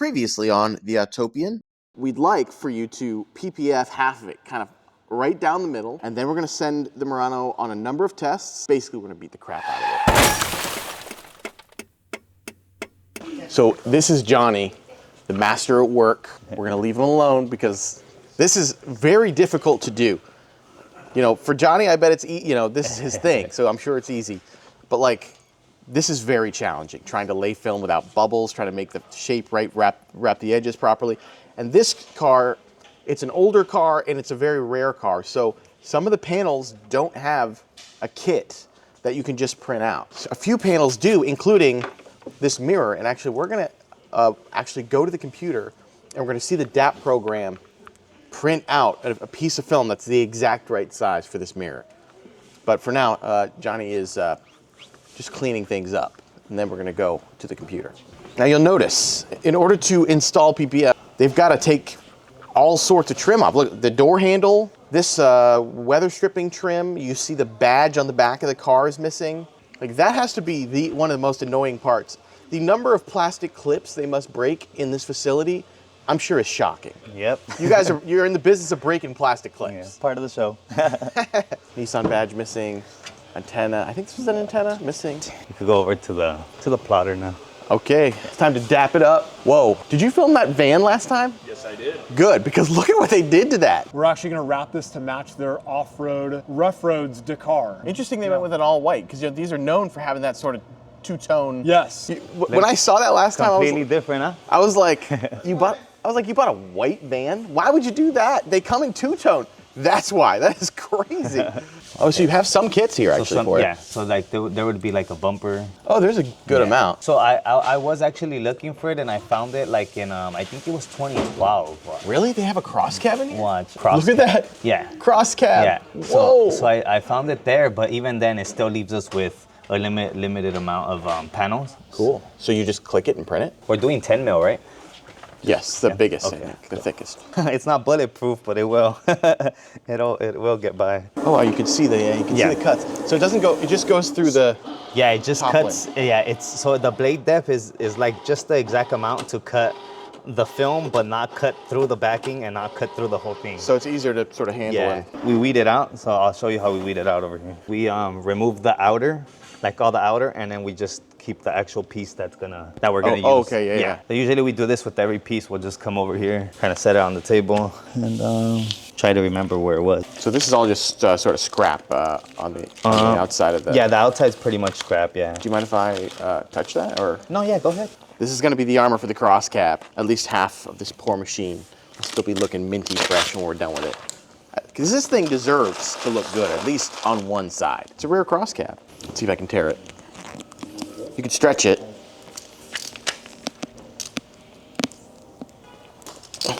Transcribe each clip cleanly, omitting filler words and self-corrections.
Previously on the Autopian, we'd like for you to PPF half of it, kind of right down the middle, and then we're gonna send the Murano on a number of tests. Basically, we're gonna beat the crap out of it. So this is Johnny, the master at work. We're gonna leave him alone because this is very difficult to do. You know, for Johnny, I bet it's, this is his thing, so I'm sure it's easy. But like, this is very challenging, trying to lay film without bubbles, trying to make the shape right, wrap the edges properly. And this car, it's an older car and it's a very rare car. So some of the panels don't have a kit that you can just print out. So a few panels do, including this mirror. And actually, we're gonna actually go to the computer and we're gonna see the DAP program print out a piece of film that's the exact right size for this mirror. But for now, Johnny is just cleaning things up, and then we're gonna go to the computer. Now you'll notice, in order to install PPF, they've gotta take all sorts of trim off. Look, the door handle, this weather stripping trim, you see the badge on the back of the car is missing. Like, that has to be one of the most annoying parts. The number of plastic clips they must break in this facility, I'm sure is shocking. Yep. You're in the business of breaking plastic clips. Yeah, part of the show. Nissan badge missing, antenna. I think this was an antenna missing. You could go over to the plotter now. Okay, it's time to dap it up. Whoa, did you film that van last time? Yes, I did. Good, because look at what they did to that. We're actually going to wrap this to match their off-road Rough Roads Dakar. Interesting they went with an all white, because these are known for having that sort of two-tone. Yes. When I saw that last time, Completely different, huh? I was like, you bought a white van? Why would you do that? They come in two-tone. That's why. That is crazy. Oh, so you have some kits here actually for it. Yeah, so like there would be like a bumper. Oh, there's a good amount. So I was actually looking for it and I found it like in I think it was 2012. Really? They have a cross cab in here? Watch. Look at that. Yeah. Cross cab. Yeah. Whoa. So I found it there, but even then it still leaves us with a limited amount of panels. Cool. So you just click it and print it? We're doing 10 mil, right? Yes, the biggest, okay. I think, the thickest. It's not bulletproof, but it will. it will get by. Oh, wow, you can see see the cuts. So it doesn't go. It just goes through the. Yeah, it just top cuts. lip. Yeah, it's so the blade depth is like just the exact amount to cut the film, but not cut through the backing and not cut through the whole thing. So it's easier to sort of handle. Yeah, we weed it out. So I'll show you how we weed it out over here. We remove the outer, like all the outer, and then we just keep the actual piece that we're gonna use. Oh, okay, yeah. So usually we do this with every piece. We'll just come over here, kind of set it on the table, and try to remember where it was. So this is all just sort of scrap on the outside of the. Yeah, the outside's pretty much scrap. Yeah. Do you mind if I touch that, or? No, yeah, go ahead. This is going to be the armor for the cross cab. At least half of this poor machine will still be looking minty fresh when we're done with it. Because this thing deserves to look good, at least on one side. It's a rare cross cab. Let's see if I can tear it. You can stretch it.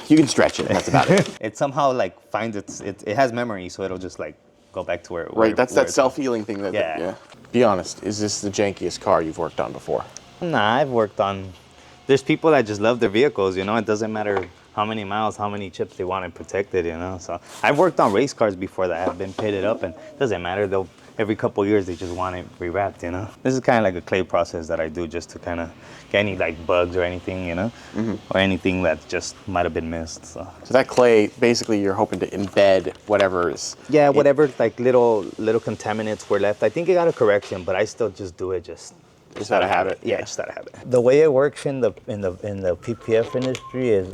You can stretch it, and that's about it. It somehow like finds it has memory, so it'll just like go back to where it Right, that's that self-healing thing that, Yeah. Be honest, is this the jankiest car you've worked on before? Nah, I've worked on, there's people that just love their vehicles, you know, it doesn't matter how many miles, how many chips they want it protected, you know, so I've worked on race cars before that have been pitted up, and it doesn't matter, every couple of years they just want it rewrapped, you know. This is kind of like a clay process that I do just to kind of get any like bugs or anything, you know, or anything that just might have been missed. So that clay, basically you're hoping to embed whatever is. Yeah, whatever like little contaminants were left. I think it got a correction, but I still just do it just out of habit. Yeah, just out of habit. The way it works in the PPF industry is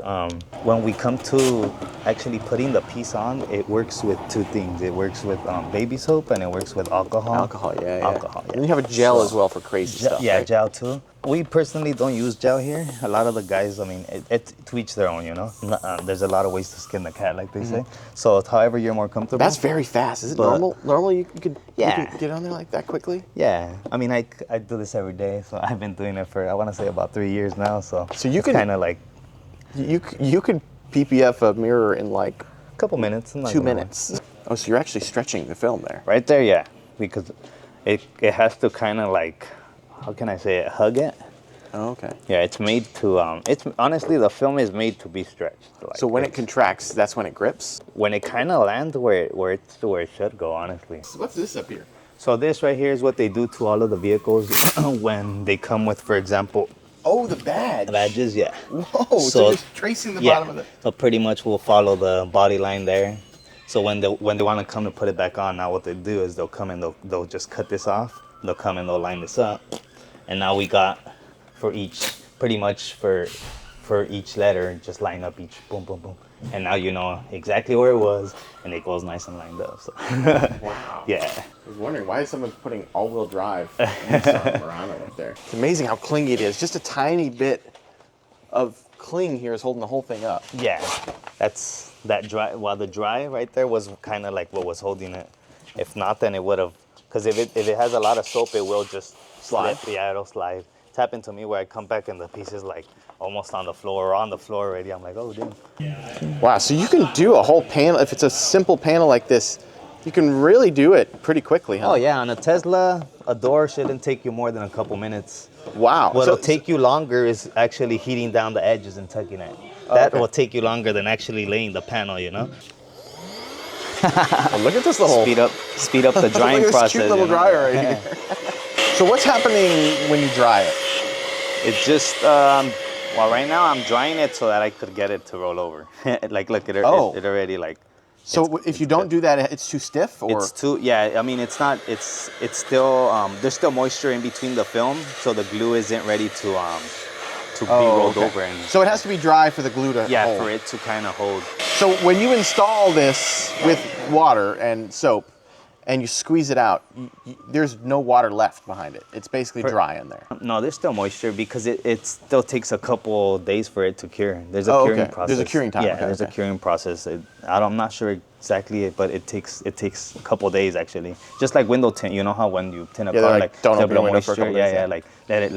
when we come to actually putting the piece on, it works with two things. It works with baby soap and it works with alcohol. Alcohol, yeah. Alcohol, yeah. And you have a gel as well for crazy stuff. Yeah, right? gel too. We personally don't use gel here. A lot of the guys, I mean, it's to each their own, you know. There's a lot of ways to skin the cat, like they say. So however you're more comfortable. That's very fast. Is it normal? Normally you could Yeah. get on there like that quickly? Yeah. I mean, I do this every day, so I've been doing it for, I want to say about 3 years now. So you can kind of like. You could PPF a mirror in like A couple minutes. 2 minutes. Oh, so you're actually stretching the film there. Right there, yeah. Because it has to kind of like, how can I say it, hug it. Oh, okay. Yeah, it's made to, it's honestly, the film is made to be stretched. Like, So when it contracts, that's when it grips? When it kind of lands where it should go, honestly. So what's this up here? So this right here is what they do to all of the vehicles when they come with, for example, Oh, the badge. badges, yeah. Whoa, so just tracing the bottom of it. So pretty much we'll follow the body line there. So when they want to come to put it back on, now what they do is they'll come and they'll just cut this off. They'll come and they'll line this up. And now we got for each, pretty much for each letter, just line up each boom, boom, boom. And now you know exactly where it was, and it goes nice and lined up. So. Wow. Yeah. I was wondering, why is someone putting all-wheel drive Nissan Murano up there? It's amazing how clingy it is. Just a tiny bit of cling here is holding the whole thing up. Yeah. That's that dry. While the dry right there was kind of like what was holding it. If not, then it would have. Because if it has a lot of soap, it will just slide. Yeah, it'll slide. It's happened to me where I come back and the piece is like almost on the floor or on the floor already. I'm like, oh, damn. Wow, so you can do a whole panel. If it's a simple panel like this, you can really do it pretty quickly, huh? Oh, yeah. On a Tesla, a door shouldn't take you more than a couple minutes. Wow. What'll take you longer is actually heating down the edges and tucking it. That will take you longer than actually laying the panel, you know? Oh, look at this little... Speed up the drying look at this process. cute little dryer right here. So what's happening when you dry it? It's just, well, right now I'm drying it so that I could get it to roll over. Like, look, it already, like... So if you don't do that, it's too stiff, or? It's too, yeah, I mean, it's not, it's still, there's still moisture in between the film, so the glue isn't ready to be rolled over. And so it has to be dry for the glue to hold. For it to kind of hold. So when you install this with water and soap and you squeeze it out, there's no water left behind it. It's basically dry in there. No, there's still moisture because it still takes a couple days for it to cure. There's a curing process. There's a curing time. Yeah, there's a curing process. I'm not sure exactly, but it takes a couple days actually. Just like window tint, you know how when you tint a car, like don't open the window for a couple days. Yeah, like let it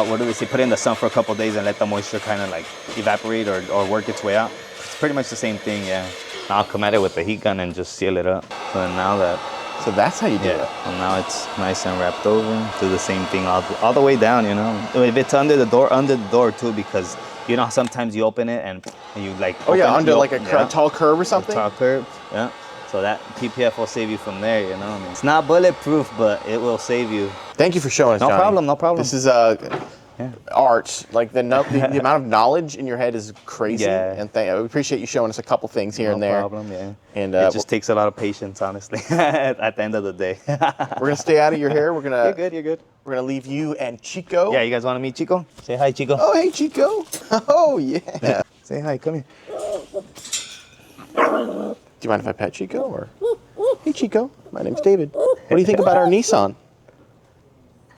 what do they say? Put it in the sun for a couple days and let the moisture kind of like evaporate or work its way out. It's pretty much the same thing, yeah. Now I'll come at it with the heat gun and just seal it up. So that's how you do it. And now it's nice and wrapped over. Do the same thing all the way down, you know. If it's under the door too, because you know sometimes you open it and you like. Oh yeah, under like a tall curb or something. A tall curb, yeah. So that PPF will save you from there, you know. I mean, it's not bulletproof, but it will save you. Thank you for showing us, Johnny. No problem. This is art. Like the amount of knowledge in your head is crazy. Yeah. And I appreciate you showing us a couple things here and there. No problem, yeah. And it just takes a lot of patience, honestly, at the end of the day. We're gonna stay out of your hair. We're gonna. You're good. We're gonna leave you and Chico. Yeah, you guys want to meet Chico? Say hi, Chico. Oh, hey, Chico. Oh, yeah. Say hi. Come here. Do you mind if I pet Chico or? Hey, Chico. My name's David. What do you think about our Nissan?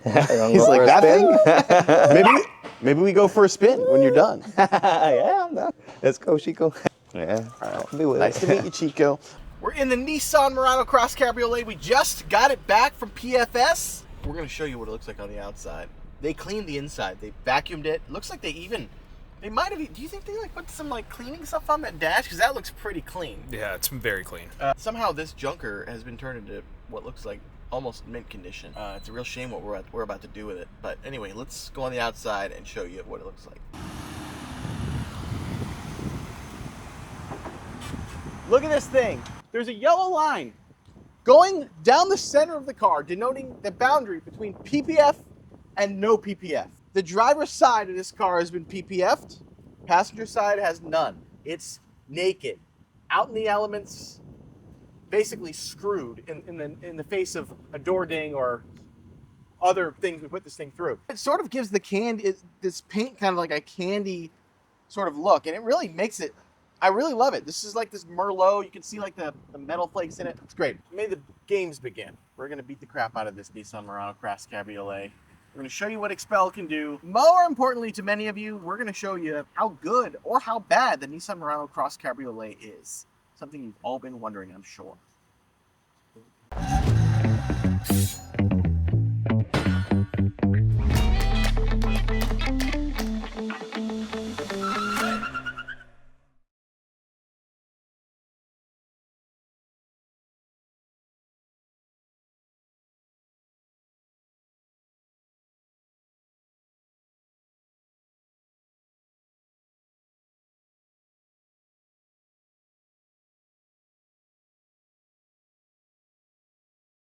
He's like, that thing? Maybe we go for a spin when you're done. Yeah, I'm done. Let's go, Chico. Yeah. All right. Nice to meet you, Chico. We're in the Nissan Murano Crosscabriolet. We just got it back from PFS. We're going to show you what it looks like on the outside. They cleaned the inside. They vacuumed it. Looks like they might have. Do you think they put some cleaning stuff on that dash? Because that looks pretty clean. Yeah, it's very clean. Somehow this junker has been turned into what looks like almost mint condition. It's a real shame what we're about to do with it. But anyway, let's go on the outside and show you what it looks like. Look at this thing. There's a yellow line going down the center of the car, denoting the boundary between PPF and no PPF. The driver's side of this car has been PPF'd. Passenger side has none. It's naked, out in the elements, basically screwed in the face of a door ding or other things we put this thing through. It sort of gives this paint kind of like a candy sort of look, and it really makes it. I really love it. This is like this Merlot. You can see like the metal flakes in it. It's great. May the games begin. We're gonna beat the crap out of this Nissan Murano Crosscabriolet. We're going to show you what Xpel can do. More importantly to many of you, we're going to show you how good or how bad the Nissan Murano Crosscabriolet is. Something you've all been wondering, I'm sure.